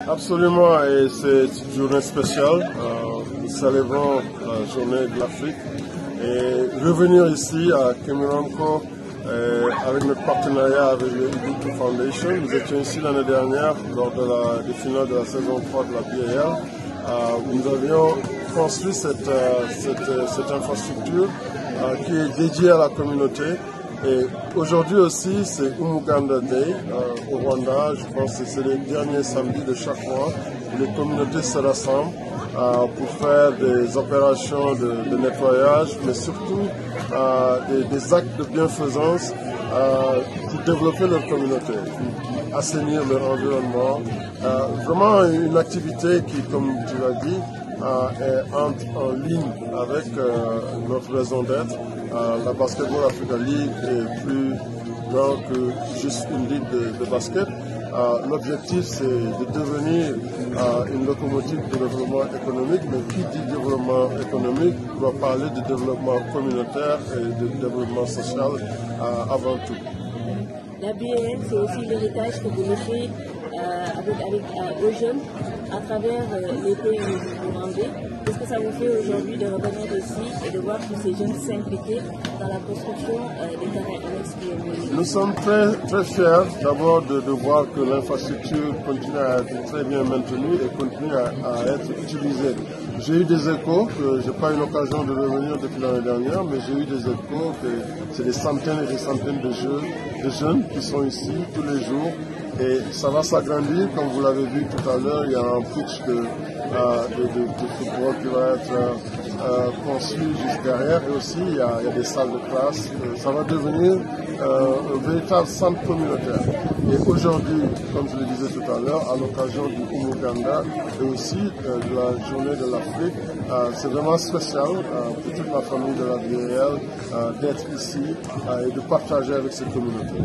Absolument, et c'est une journée spéciale. Nous célébrons la journée de l'Afrique. Et revenir ici à Kemiromko avec notre partenariat avec le Ubuntu Foundation. Nous étions ici l'année dernière lors des finales de la saison 3 de la BAL. Nous avions construit cette infrastructure qui est dédiée à la communauté. Et aujourd'hui aussi, c'est Umuganda Day au Rwanda. Je pense que c'est le dernier samedi de chaque mois. Les communautés se rassemblent pour faire des opérations de nettoyage, mais surtout des actes de bienfaisance pour développer leur communauté, pour assainir leur environnement. Vraiment une activité qui, comme tu l'as dit, entre en ligne avec notre raison d'être. La Basketball Africa League est plus grand que juste une ligue de basket. L'objectif, c'est de devenir une locomotive de développement économique, mais qui dit développement économique doit parler de développement communautaire et de développement social avant tout. La BAL, c'est aussi l'héritage que vous laissez aux jeunes à travers les pays rwandais. Qu'est-ce que ça vous fait aujourd'hui de revenir ici et de voir tous ces jeunes s'impliquer dans la construction des terrains annexes? Nous sommes très, très fiers d'abord de voir que l'infrastructure continue à être très bien maintenue et continue à être utilisée. J'ai eu des échos, que je n'ai pas eu l'occasion de revenir depuis l'année dernière, mais j'ai eu des échos que c'est des centaines et des centaines de jeunes qui sont ici tous les jours. Et ça va s'agrandir, comme vous l'avez vu tout à l'heure, il y a un pitch de football qui va être construit juste derrière. Et aussi, il y a des salles de classe. Ça va devenir un véritable centre communautaire. Et aujourd'hui, comme je le disais tout à l'heure, à l'occasion du Umuganda et aussi de la journée de l'Afrique, c'est vraiment spécial pour toute la famille de la BAL d'être ici et de partager avec cette communauté.